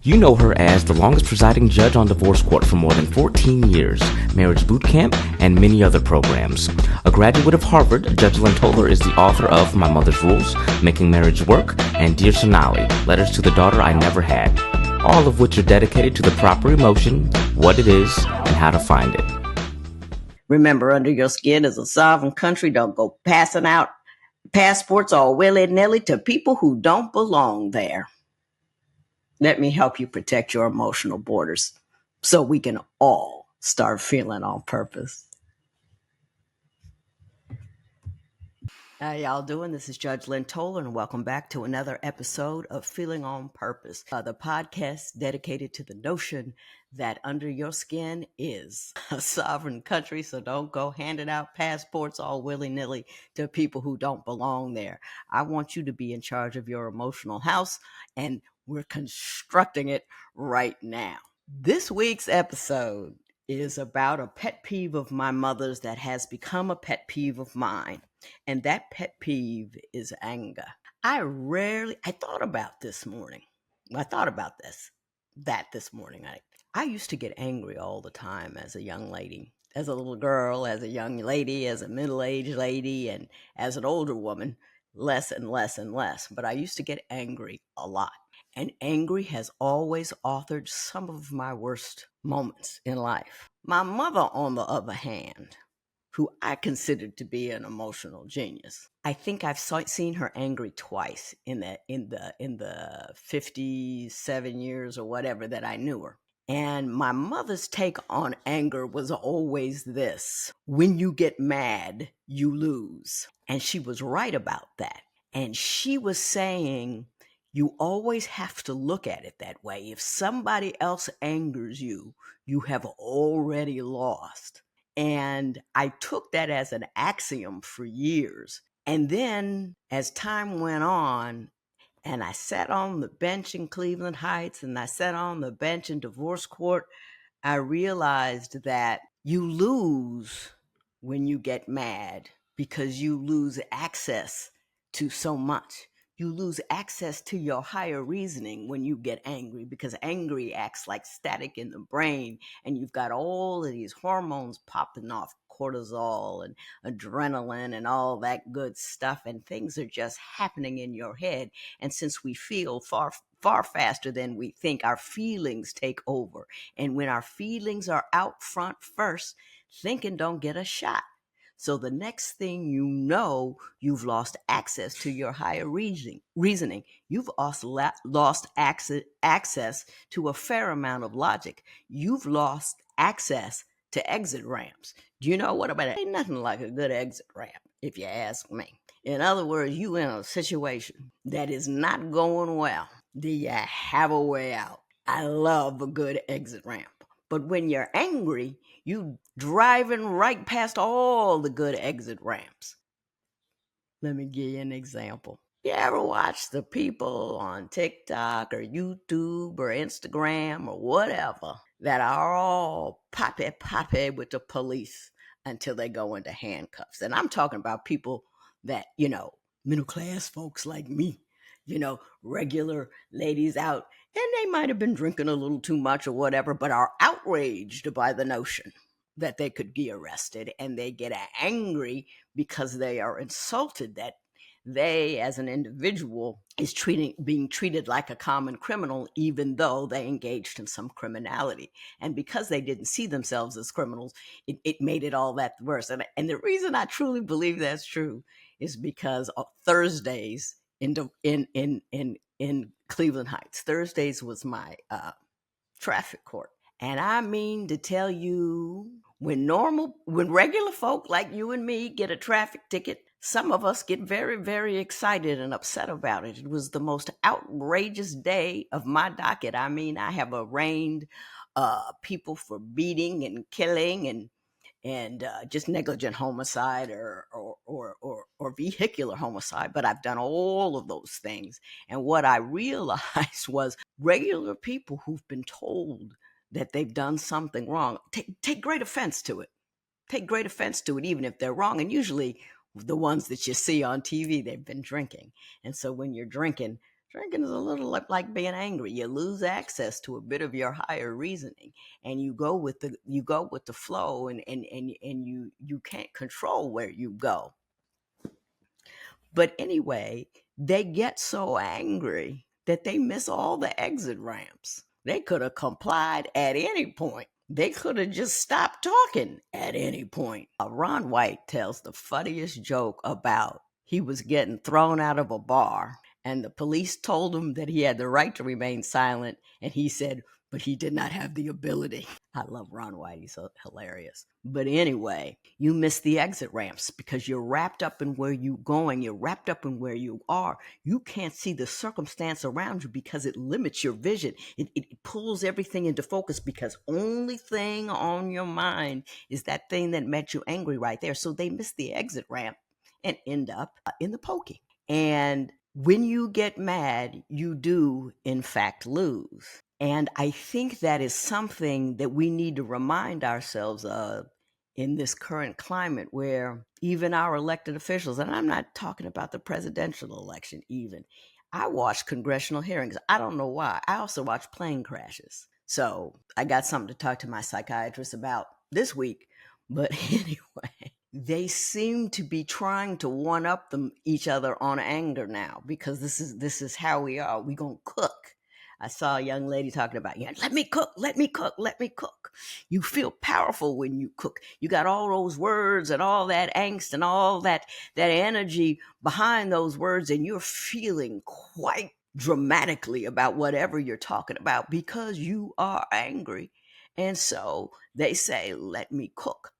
You know her as the longest presiding judge on divorce court for more than 14 years, Marriage Boot Camp, and many other programs. A graduate of Harvard, Judge Lynn Toler is the author of My Mother's Rules, Making Marriage Work, and Dear Sonali, Letters to the Daughter I Never Had, all of which are dedicated to the proper emotion, what it is, and how to find it. Remember, under your skin is a sovereign country. Don't go passing out passports all willy-nilly to people who don't belong there. Let me help you protect your emotional borders so we can all start feeling on purpose. How y'all doing? This is Judge Lynn Toler, and welcome back to another episode of Feeling on Purpose, the podcast dedicated to the notion that under your skin is a sovereign country, so don't go handing out passports all willy-nilly to people who don't belong there. I want you to be in charge of your emotional house, and we're constructing it right now. This week's episode is about a pet peeve of my mother's that has become a pet peeve of mine. And that pet peeve is anger. I thought about this morning. I thought about this morning. I used to get angry all the time as a young lady, as a little girl, as a young lady, as a middle-aged lady, and as an older woman, less and less and less. But I used to get angry a lot. And angry has always authored some of my worst moments in life. My mother, on the other hand, who I considered to be an emotional genius, I think I've seen her angry twice in the 57 years or whatever that I knew her. And my mother's take on anger was always this: when you get mad, you lose. And she was right about that. And she was saying, you always have to look at it that way. If somebody else angers you, you have already lost. And I took that as an axiom for years. And then as time went on, and I sat on the bench in Cleveland Heights, and I sat on the bench in divorce court, I realized that you lose when you get mad because you lose access to so much. You lose access to your higher reasoning when you get angry, because angry acts like static in the brain, and you've got all of these hormones popping off, cortisol and adrenaline and all that good stuff, and things are just happening in your head. And since we feel far faster than we think, our feelings take over. And when our feelings are out front first, thinking don't get a shot. So the next thing you know, you've lost access to your higher reasoning. You've lost access to a fair amount of logic. You've lost access to exit ramps. Do you know what about it? Ain't nothing like a good exit ramp, if you ask me. In other words, you in a situation that is not going well. Do you have a way out? I love a good exit ramp. But when you're angry, you driving right past all the good exit ramps. Let me give you an example. You ever watch the people on TikTok or YouTube or Instagram or whatever that are all poppy with the police until they go into handcuffs? And I'm talking about people that, middle class folks like me, regular ladies out, and they might have been drinking a little too much or whatever, but are outraged by the notion that they could be arrested, and they get angry because they are insulted that they, as an individual, is being treated like a common criminal, even though they engaged in some criminality. And because they didn't see themselves as criminals, it made it all that worse. And the reason I truly believe that's true is because Thursdays in Cleveland Heights, Thursdays was my traffic court. And I mean to tell you, when regular folk like you and me get a traffic ticket, some of us get very, very excited and upset about it. It was the most outrageous day of my docket. I mean, I have arraigned people for beating and killing and just negligent homicide or vehicular homicide, but I've done all of those things. And what I realized was regular people who've been told that they've done something wrong take great offense to it. Take great offense to it, even if they're wrong. And usually the ones that you see on TV, they've been drinking. And so when you're drinking, Drinking is a little like being angry. You lose access to a bit of your higher reasoning, and you go with the flow, and you can't control where you go. But anyway, they get so angry that they miss all the exit ramps. They could have complied at any point. They could have just stopped talking at any point. Ron White tells the funniest joke about he was getting thrown out of a bar, and the police told him that he had the right to remain silent, and he said, but he did not have the ability. I love Ron White. He's so hilarious. But anyway, you miss the exit ramps because you're wrapped up in where you're going. You're wrapped up in where you are. You can't see the circumstance around you because it limits your vision. It pulls everything into focus because only thing on your mind is that thing that made you angry right there. So they miss the exit ramp and end up in the pokey. And when you get mad, you do, in fact, lose. And I think that is something that we need to remind ourselves of in this current climate where even our elected officials, and I'm not talking about the presidential election even, I watch congressional hearings. I don't know why. I also watch plane crashes. So I got something to talk to my psychiatrist about this week. But anyway, they seem to be trying to one up each other on anger now because this is how we are. We gonna cook. I saw a young lady talking about, let me cook, let me cook, let me cook. You feel powerful when you cook. You got all those words and all that angst and all that energy behind those words, and you're feeling quite dramatically about whatever you're talking about because you are angry. And so they say, let me cook,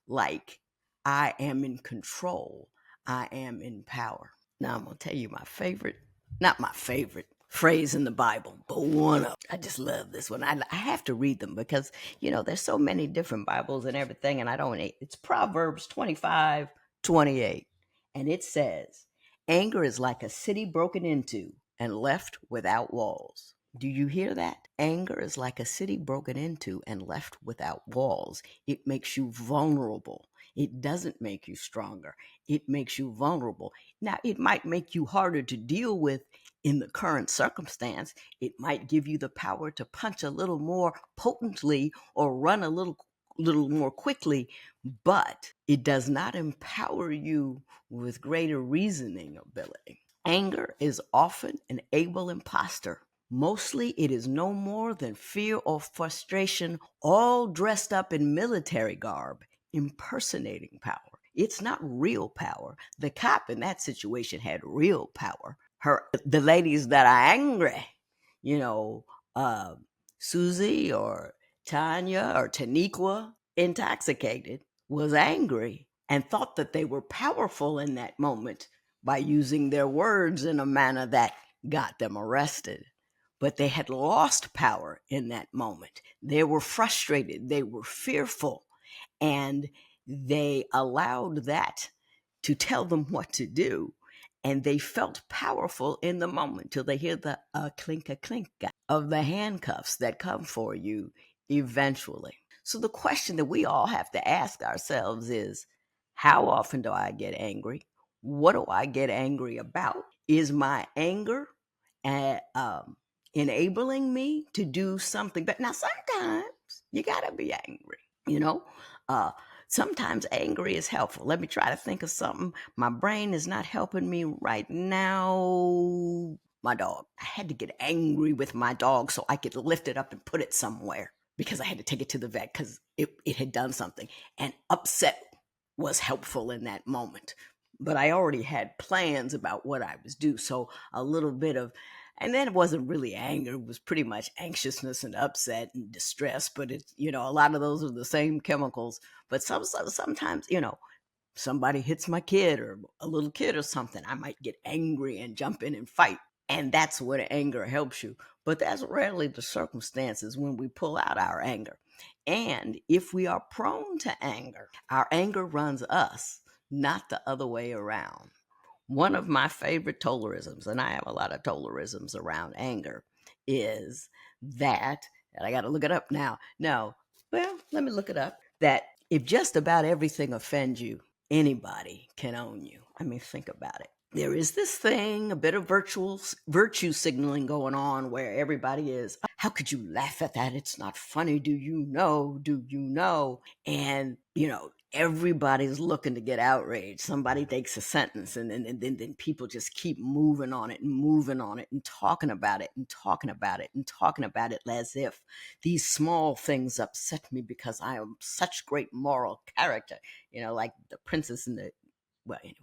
like I am in control. I am in power. Now I'm going to tell you not my favorite phrase in the Bible, but one of them. I just love this one. I have to read them because, there's so many different Bibles and everything, and it's Proverbs 25:28. And it says, anger is like a city broken into and left without walls. Do you hear that? Anger is like a city broken into and left without walls. It makes you vulnerable. It doesn't make you stronger. It makes you vulnerable. Now, it might make you harder to deal with in the current circumstance. It might give you the power to punch a little more potently or run a little more quickly, but it does not empower you with greater reasoning ability. Anger is often an able imposter. Mostly it is no more than fear or frustration, all dressed up in military garb, impersonating power. It's not real power. The cop in that situation had real power. The ladies that are angry, Susie or Tanya or Taniqua, intoxicated, was angry and thought that they were powerful in that moment by using their words in a manner that got them arrested. But they had lost power in that moment. They were frustrated. They were fearful. And they allowed that to tell them what to do. And they felt powerful in the moment till they hear the clink of the handcuffs that come for you eventually. So the question that we all have to ask ourselves is, how often do I get angry? What do I get angry about? Is my anger enabling me to do something? But now sometimes you got to be angry, sometimes angry is helpful. Let me try to think of something. My brain is not helping me right now. My dog. I had to get angry with my dog so I could lift it up and put it somewhere because I had to take it to the vet because it had done something. And upset was helpful in that moment. But I already had plans about what I was due. So a little bit of, and then it wasn't really anger. It was pretty much anxiousness and upset and distress. But it's, a lot of those are the same chemicals. But sometimes, somebody hits my kid or a little kid or something, I might get angry and jump in and fight. And that's where anger helps you. But that's rarely the circumstances when we pull out our anger. And if we are prone to anger, our anger runs us, not the other way around. One of my favorite Tolerisms, and I have a lot of Tolerisms around anger, is that, and I got to look it up now. No, well, let me look it up. That if just about everything offends you, anybody can own you. I mean, think about it. there is this thing, a bit of virtue signaling going on where everybody is, how could you laugh at that? It's not funny. Do you know? Do you know? And, everybody's looking to get outraged. Somebody takes a sentence and then people just keep moving on it and moving on it and talking about it and talking about it and talking about it as if these small things upset me because I am such great moral character, like the princess and well, anyway,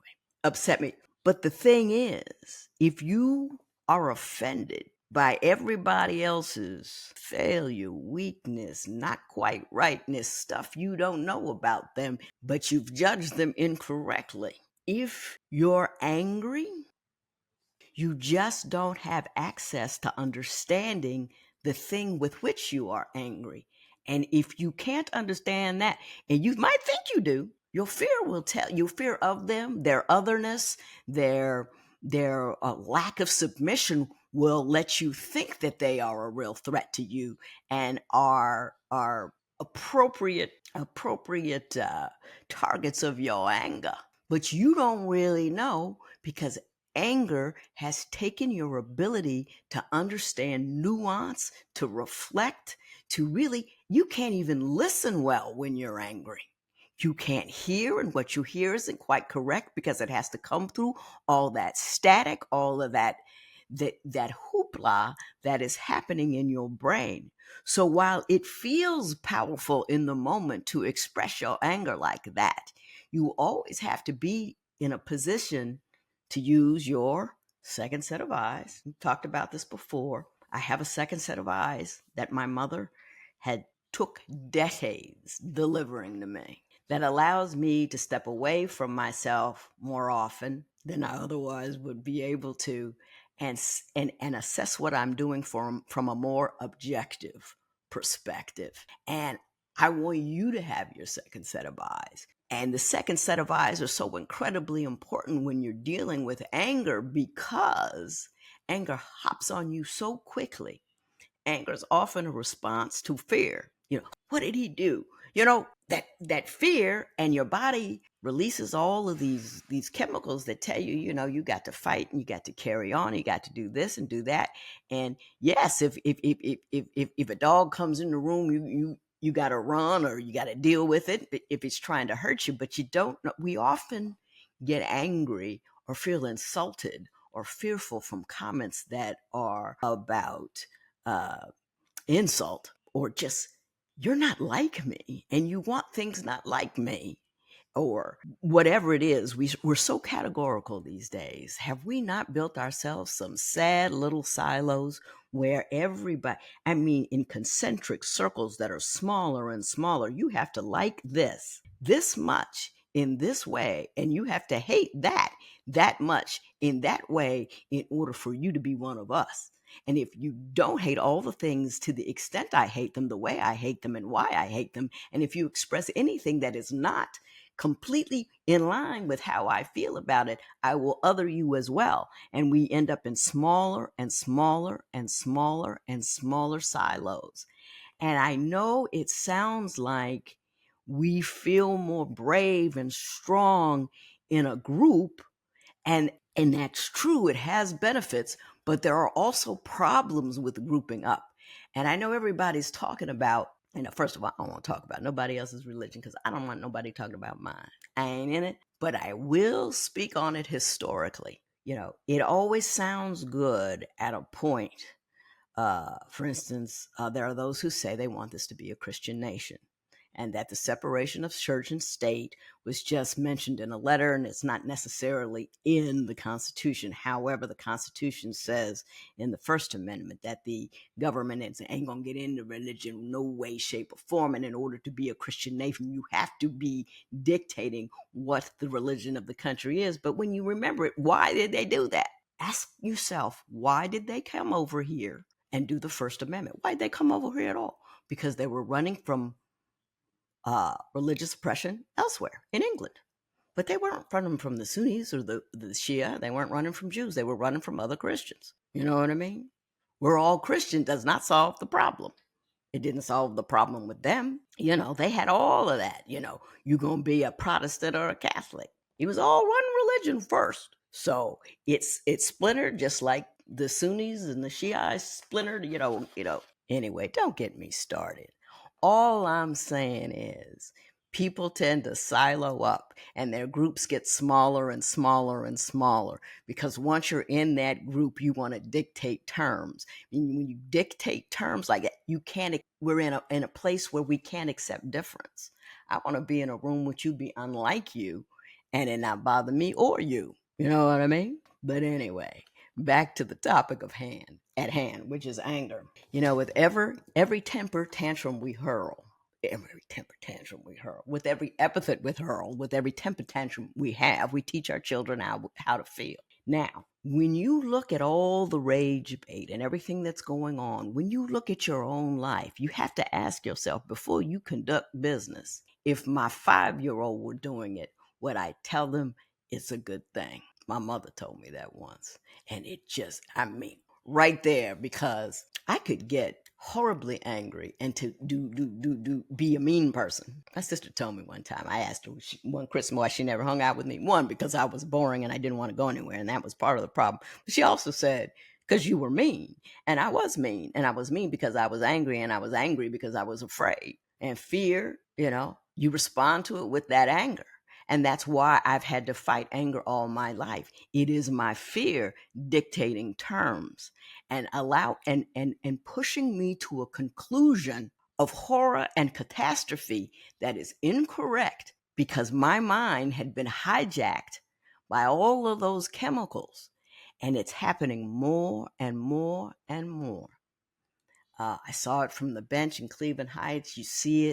upset me. But the thing is, if you are offended by everybody else's failure, weakness, not quite rightness, stuff you don't know about them, but you've judged them incorrectly. If you're angry, you just don't have access to understanding the thing with which you are angry. And if you can't understand that, and you might think you do, your fear will tell you, fear of them, their otherness, their lack of submission will let you think that they are a real threat to you and are appropriate targets of your anger. But you don't really know, because anger has taken your ability to understand nuance, to reflect, to really, you can't even listen well when you're angry. You can't hear, and what you hear isn't quite correct because it has to come through all that static, all of that hoopla that is happening in your brain. So while it feels powerful in the moment to express your anger like that, you always have to be in a position to use your second set of eyes. We talked about this before. I have a second set of eyes that my mother had took decades delivering to me, that allows me to step away from myself more often than I otherwise would be able to, and assess what I'm doing from a more objective perspective. And I want you to have your second set of eyes. And the second set of eyes are so incredibly important when you're dealing with anger, because anger hops on you so quickly. Anger is often a response to fear. What did he do? That fear, and your body releases all of these chemicals that tell you, you got to fight and you got to carry on, you got to do this and do that. And yes, if a dog comes in the room, you got to run, or you got to deal with it if it's trying to hurt you. But you don't know. We often get angry or feel insulted or fearful from comments that are about insult, or just, you're not like me and you want things not like me, or whatever it is. We're so categorical these days. Have we not built ourselves some sad little silos where everybody, in concentric circles that are smaller and smaller, you have to like this much in this way, and you have to hate that much in that way in order for you to be one of us. And if you don't hate all the things to the extent I hate them, the way I hate them, and why I hate them, and if you express anything that is not completely in line with how I feel about it, I will other you as well. And we end up in smaller and smaller and smaller and smaller silos. And I know it sounds like we feel more brave and strong in a group, and that's true. It has benefits, but there are also problems with grouping up. And I know everybody's talking about, first of all, I don't want to talk about nobody else's religion because I don't want nobody talking about mine. I ain't in it, but I will speak on it historically. It always sounds good at a point. For instance, there are those who say they want this to be a Christian nation, and that the separation of church and state was just mentioned in a letter, and it's not necessarily in the Constitution. However, the Constitution says in the First Amendment that the government ain't going to get into religion in no way, shape, or form. And in order to be a Christian nation, you have to be dictating what the religion of the country is. But when you remember it, why did they do that? Ask yourself, why did they come over here and do the First Amendment? Why did they come over here at all? Because they were running from religious oppression elsewhere in England. But they weren't running from the Sunnis or the Shia. They weren't running from Jews. They were running from other Christians. You know what I mean? We're all Christian does not solve the problem. It didn't solve the problem with them. They had all of that. You're going to be a Protestant or a Catholic. It was all one religion first. So it's splintered just like the Sunnis and the Shiites splintered, Anyway, don't get me started. All I'm saying is people tend to silo up and their groups get smaller and smaller and smaller because once you're in that group, you want to dictate terms. And when you dictate terms like that, you can't, we're in a place where we can't accept difference. I want to be in a room with you, be unlike you, and it not bother me or you. You know what I mean? But anyway, back to the topic at hand, which is anger. With every temper tantrum we hurl, with every epithet we hurl, with every temper tantrum we have, we teach our children how to feel. Now, when you look at all the rage bait and everything that's going on, when you look at your own life, you have to ask yourself before you conduct business, if my 5-year-old were doing it, would I tell them it's a good thing? My mother told me that once. And it just, right there, because I could get horribly angry and to be a mean person. My sister told me one time, I asked her one Christmas why she never hung out with me. One, because I was boring and I didn't want to go anywhere, and that was part of the problem. But she also said, because you were mean. And I was mean. And I was mean because I was angry, and I was angry because I was afraid. And fear, you respond to it with that anger. And that's why I've had to fight anger all my life. It is my fear dictating terms and pushing me to a conclusion of horror and catastrophe that is incorrect because my mind had been hijacked by all of those chemicals. And it's happening more and more and more. I saw it from the bench in Cleveland Heights. You see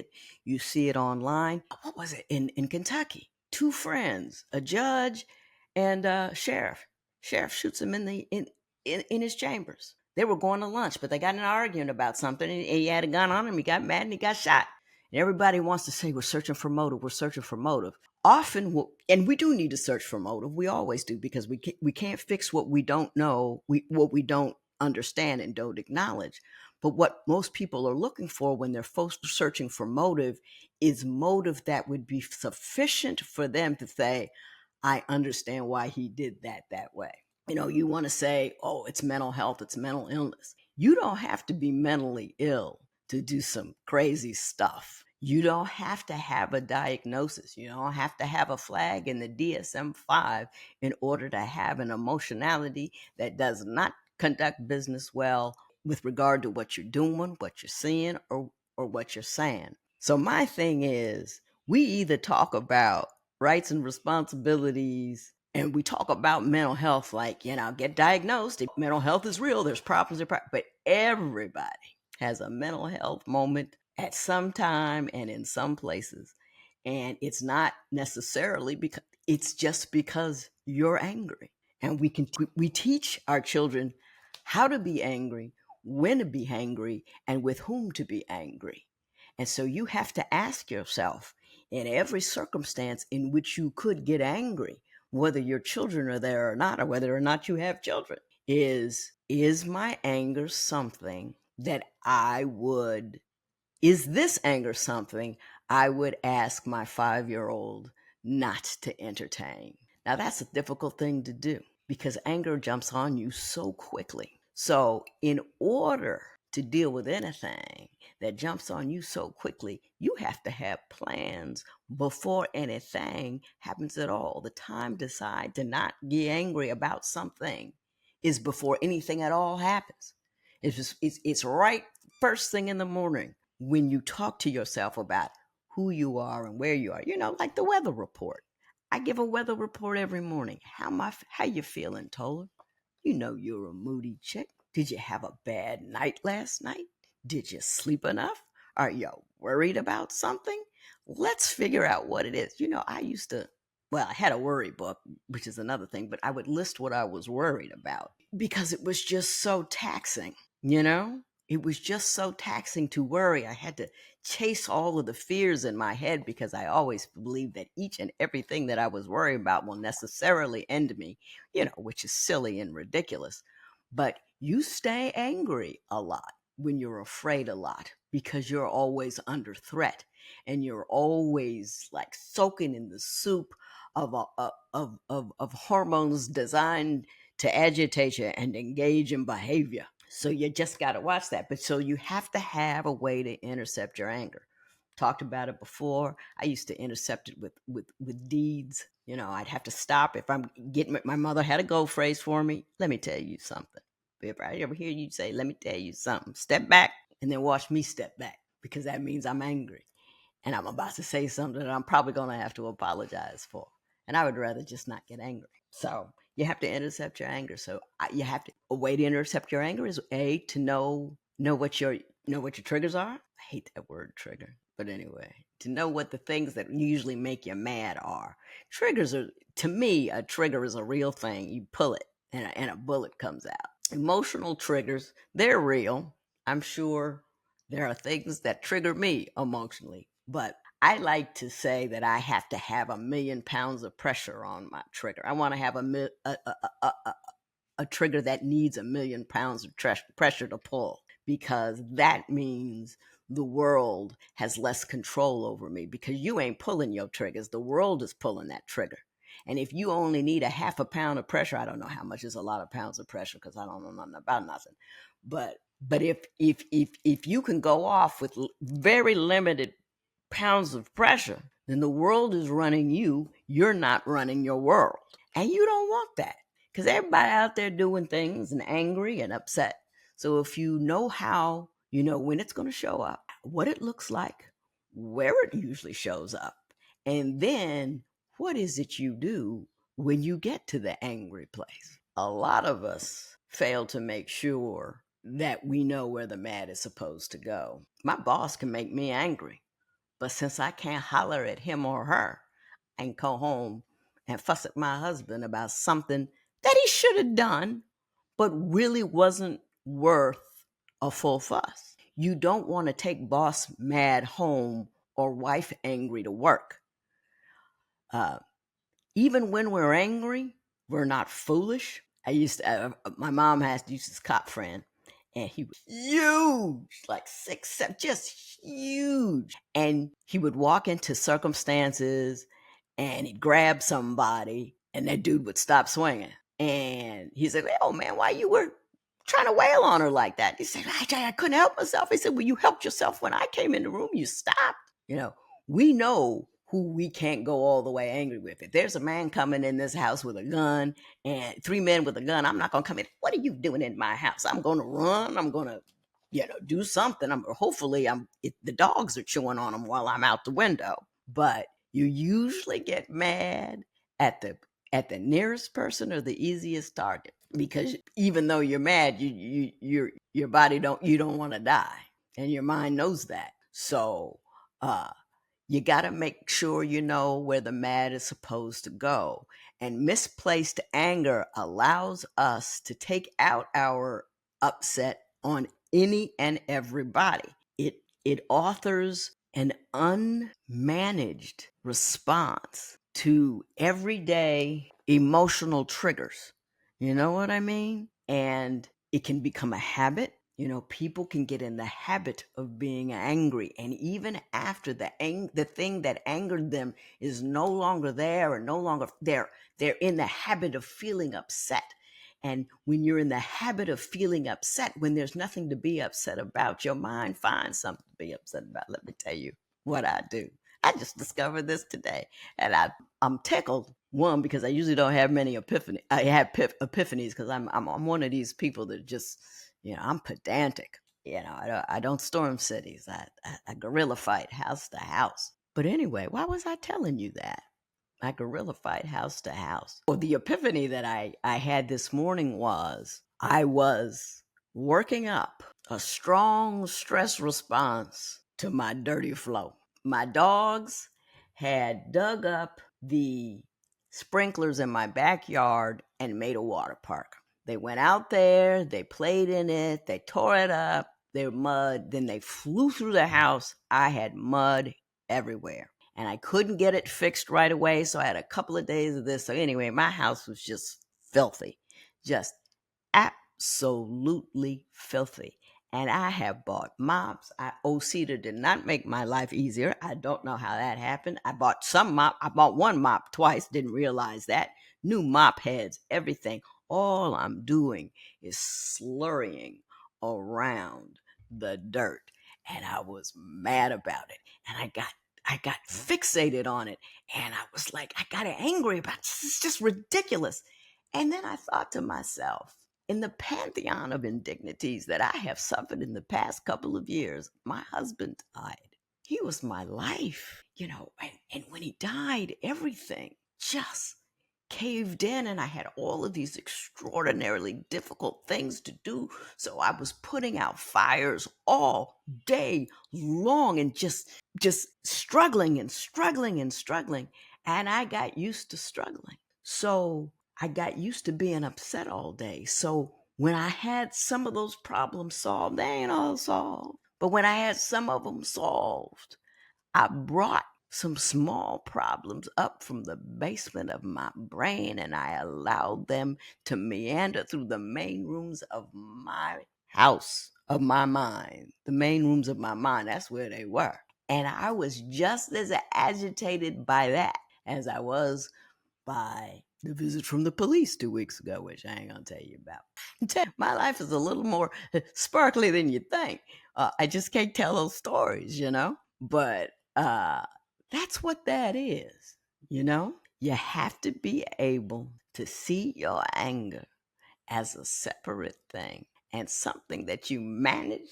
it online. What was it in Kentucky? 2 friends, a judge and a sheriff. Sheriff shoots him in his chambers. They were going to lunch, but they got in an argument about something, and he had a gun on him. He got mad and he got shot. And everybody wants to say we're searching for motive. We're searching for motive. Often, and we do need to search for motive. We always do, because we can't fix what we don't know, what we don't understand and don't acknowledge. But what most people are looking for when they're searching for motive is motive that would be sufficient for them to say, I understand why he did that way. You want to say, oh, it's mental health, it's mental illness. You don't have to be mentally ill to do some crazy stuff. You don't have to have a diagnosis. You don't have to have a flag in the DSM-5 in order to have an emotionality that does not conduct business well with regard to what you're doing, what you're seeing, or what you're saying. So my thing is, we either talk about rights and responsibilities, and we talk about mental health like, get diagnosed. Mental health is real. There's problems, but everybody has a mental health moment at some time and in some places. And it's not necessarily because it's just because you're angry. And we teach our children how to be angry, when to be angry, and with whom to be angry. And so you have to ask yourself, in every circumstance in which you could get angry, whether your children are there or not, or whether or not you have children, is my anger something that is this anger something I would ask my 5-year-old not to entertain? Now, that's a difficult thing to do because anger jumps on you so quickly. So in order to deal with anything that jumps on you so quickly, you have to have plans before anything happens at all. The time to decide to not get angry about something is before anything at all happens. It's right first thing in the morning when you talk to yourself about who you are and where you are. Like the weather report. I give a weather report every morning. How you feeling, Toler? You're a moody chick. Did you have a bad night last night? Did you sleep enough? Are you worried about something? Let's figure out what it is. I had a worry book, which is another thing, but I would list what I was worried about because it was just so taxing, It was just so taxing to worry. I had to chase all of the fears in my head because I always believed that each and everything that I was worried about will necessarily end me, which is silly and ridiculous. But you stay angry a lot when you're afraid a lot because you're always under threat and you're always like soaking in the soup of hormones designed to agitate you and engage in behavior. So you just got to watch that. But so you have to have a way to intercept your anger. Talked about it before. I used to intercept it with deeds. You know, I'd have to stop if I'm getting. My mother had a go phrase for me. Let me tell you something. If I ever hear you say, "Let me tell you something," step back and then watch me step back, because that means I'm angry and I'm about to say something that I'm probably going to have to apologize for. And I would rather just not get angry. So you have to intercept your anger. So you have to. A way to intercept your anger is to know what your triggers are. I hate that word trigger, but anyway, to know what the things that usually make you mad are. Triggers are, to me, a trigger is a real thing. You pull it and a bullet comes out. Emotional triggers, they're real. I'm sure there are things that trigger me emotionally, but I like to say that I have to have 1,000,000 pounds of pressure on my trigger. I want to have a trigger that needs 1,000,000 pounds of pressure to pull, because that means the world has less control over me, because you ain't pulling your triggers. The world is pulling that trigger. And if you only need a half a pound of pressure, I don't know how much is a lot of pounds of pressure, because I don't know nothing about nothing. But if you can go off with very limited pounds of pressure, then the world is running you. You're not running your world. And you don't want that, because everybody out there doing things and angry and upset. So if you know how, you know when it's going to show up, what it looks like, where it usually shows up, and then what is it you do when you get to the angry place. A lot of us fail to make sure that we know where the mad is supposed to go. My boss can make me angry, but since I can't holler at him or her and go home and fuss at my husband about something that he should have done, but really wasn't worth a full fuss. You don't want to take boss mad home or wife angry to work. Even when we're angry, we're not foolish. My mom used this cop friend, and he was huge, like 6'7", just huge. And he would walk into circumstances and he'd grab somebody and that dude would stop swinging. And he said, "Oh man, why you were trying to wail on her like that?" He said, I couldn't help myself. He said, "Well, you helped yourself when I came in the room. You stopped." You know, we know who we can't go all the way angry with. If there's a man coming in this house with a gun and 3 men with a gun, I'm not going to come in. "What are you doing in my house?" I'm going to run. I'm going to, do something. The dogs are chewing on them while I'm out the window. But you usually get mad at the nearest person or the easiest target, because even though you're mad, your body don't want to die, and your mind knows that. So you got to make sure you know where the mad is supposed to go. And misplaced anger allows us to take out our upset on any and everybody. It authors an unmanaged response to everyday emotional triggers. You know what I mean? And it can become a habit. People can get in the habit of being angry, and even after the thing that angered them is no longer there, or no longer they're in the habit of feeling upset. And when you're in the habit of feeling upset, when there's nothing to be upset about, your mind finds something to be upset about. Let me tell you what I do. I just discovered this today, and I'm tickled. One, because I usually don't have many epiphanies. I have epiphanies because I'm one of these people that just, I'm pedantic. I don't storm cities. I guerrilla fight house to house. But anyway, why was I telling you that? I guerrilla fight house to house. Well, the epiphany that I had this morning was I was working up a strong stress response to my dirty flow. My dogs had dug up the sprinklers in my backyard and made a water park. They went out there, they played in it, they tore it up, they were mud, then they flew through the house. I had mud everywhere. And I couldn't get it fixed right away, so I had a couple of days of this. So anyway, my house was just filthy, just absolutely filthy. And I have bought mops. Cedar did not make my life easier. I don't know how that happened. I bought one mop twice, didn't realize that. New mop heads, everything. All I'm doing is slurrying around the dirt. And I was mad about it. And I got fixated on it. And I was like, I got angry about this. It's just ridiculous. And then I thought to myself, in the pantheon of indignities that I have suffered in the past couple of years, my husband died. He was my life, and when he died, everything just caved in, and I had all of these extraordinarily difficult things to do. So I was putting out fires all day long and just struggling and struggling and struggling. And I got used to struggling. So I got used to being upset all day. So when I had some of those problems solved, they ain't all solved. But when I had some of them solved, I brought some small problems up from the basement of my brain and I allowed them to meander through the main rooms of my house, of my mind. The main rooms of my mind, that's where they were. And I was just as agitated by that as I was by the visit from the police 2 weeks ago, which I ain't gonna tell you about. My life is a little more sparkly than you think. I just can't tell those stories, But that's what that is, You have to be able to see your anger as a separate thing and something that you manage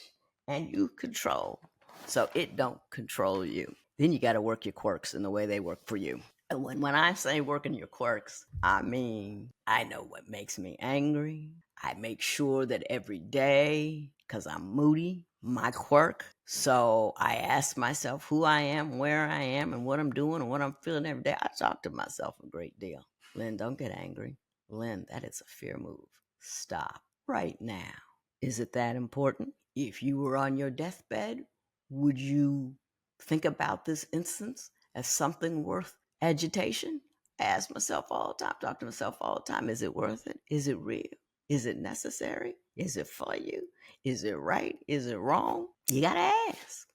and you control so it don't control you. Then you got to work your quirks in the way they work for you. And when I say working your quirks, I mean, I know what makes me angry. I make sure that every day, because I'm moody, my quirk. So I ask myself who I am, where I am, and what I'm doing and what I'm feeling every day. I talk to myself a great deal. Lynn, don't get angry. Lynn, that is a fear move. Stop right now. Is it that important? If you were on your deathbed, would you think about this instance as something worth agitation? I ask myself all the time, talk to myself all the time. Is it worth it? Is it real? Is it necessary? Is it for you? Is it right? Is it wrong? You got to ask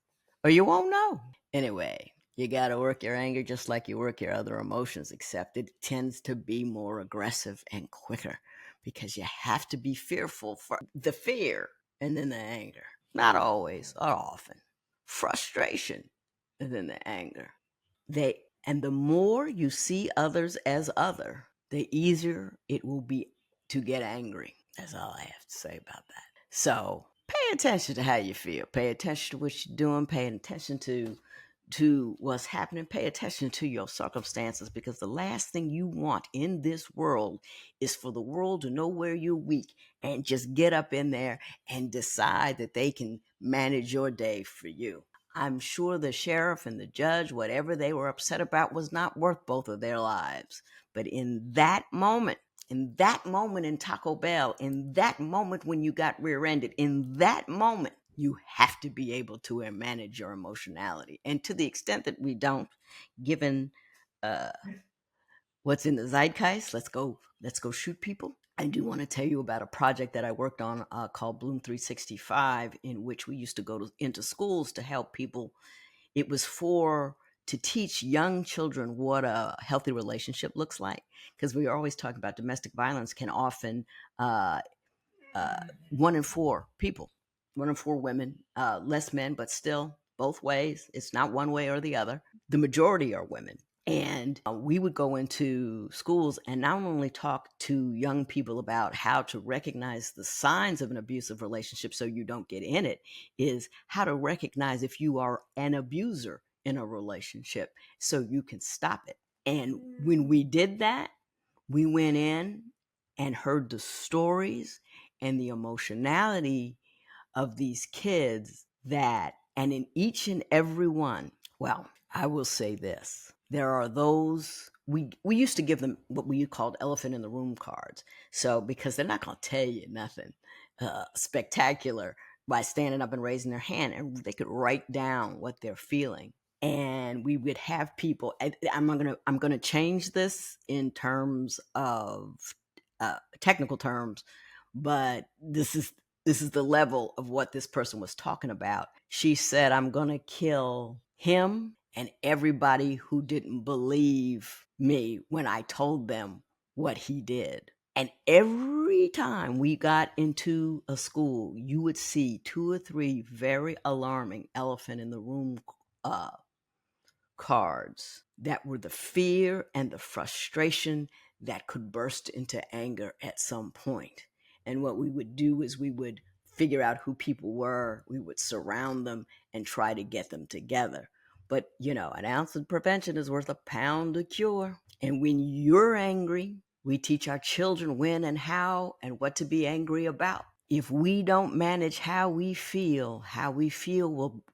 or you won't know. Anyway, you got to work your anger just like you work your other emotions, except it tends to be more aggressive and quicker because you have to be fearful for the fear and then the anger. Not always or often. Frustration and then the anger. And the more you see others as other, the easier it will be to get angry. That's all I have to say about that. So pay attention to how you feel. Pay attention to what you're doing. Pay attention to what's happening. Pay attention to your circumstances, because the last thing you want in this world is for the world to know where you're weak and just get up in there and decide that they can manage your day for you. I'm sure the sheriff and the judge, whatever they were upset about, was not worth both of their lives. But in that moment in Taco Bell, in that moment when you got rear-ended, in that moment, you have to be able to manage your emotionality. And to the extent that we don't, given what's in the zeitgeist, let's go shoot people. I do want to tell you about a project that I worked on called Bloom 365, in which we used to go into schools to help people. It was to teach young children what a healthy relationship looks like, because we are always talking about domestic violence can often 1 in 4 people, 1 in 4 women, less men, but still both ways. It's not one way or the other. The majority are women. And we would go into schools and not only talk to young people about how to recognize the signs of an abusive relationship so you don't get in it, is how to recognize if you are an abuser in a relationship so you can stop it. And when we did that, we went in and heard the stories and the emotionality of these kids and in each and every one, well, I will say this. There are those, we used to give them what we called elephant in the room cards. So, because they're not going to tell you nothing spectacular by standing up and raising their hand, and they could write down what they're feeling. And we would have people, I'm going to change this in terms of technical terms, but this is this is the level of what this person was talking about. She said, I'm going to kill him and everybody who didn't believe me when I told them what he did. And every time we got into a school, you would see 2 or 3 very alarming elephant in the room cards that were the fear and the frustration that could burst into anger at some point. And what we would do is we would figure out who people were, we would surround them and try to get them together. But, an ounce of prevention is worth a pound of cure. And when you're angry, we teach our children when and how and what to be angry about. If we don't manage how we feel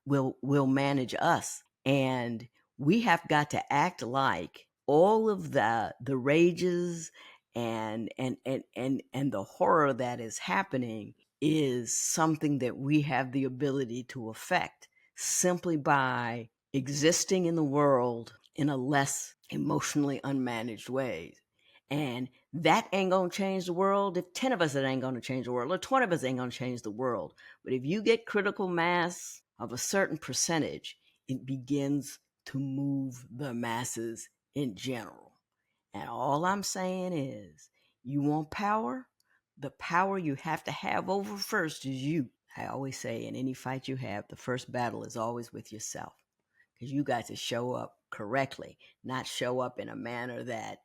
will manage us. And we have got to act like all of the rages and the horror that is happening is something that we have the ability to affect simply by existing in the world in a less emotionally unmanaged way. And that ain't gonna change the world. If 10 of us, it ain't gonna change the world, or 20 of us ain't gonna change the world. But if you get critical mass of a certain percentage, it begins to move the masses in general. And all I'm saying is, you want power? The power you have to have over first is you. I always say, in any fight you have, the first battle is always with yourself. Because you got to show up correctly, not show up in a manner that,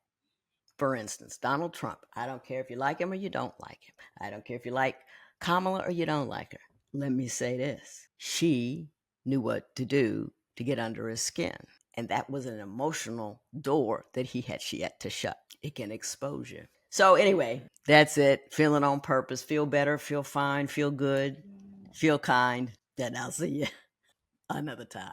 for instance, Donald Trump, I don't care if you like him or you don't like him. I don't care if you like Kamala or you don't like her. Let me say this. She knew what to do to get under his skin. And that was an emotional door that she had to shut. It can expose you. So anyway, that's it. Feeling on purpose. Feel better, feel fine, feel good, feel kind. And I'll see you another time.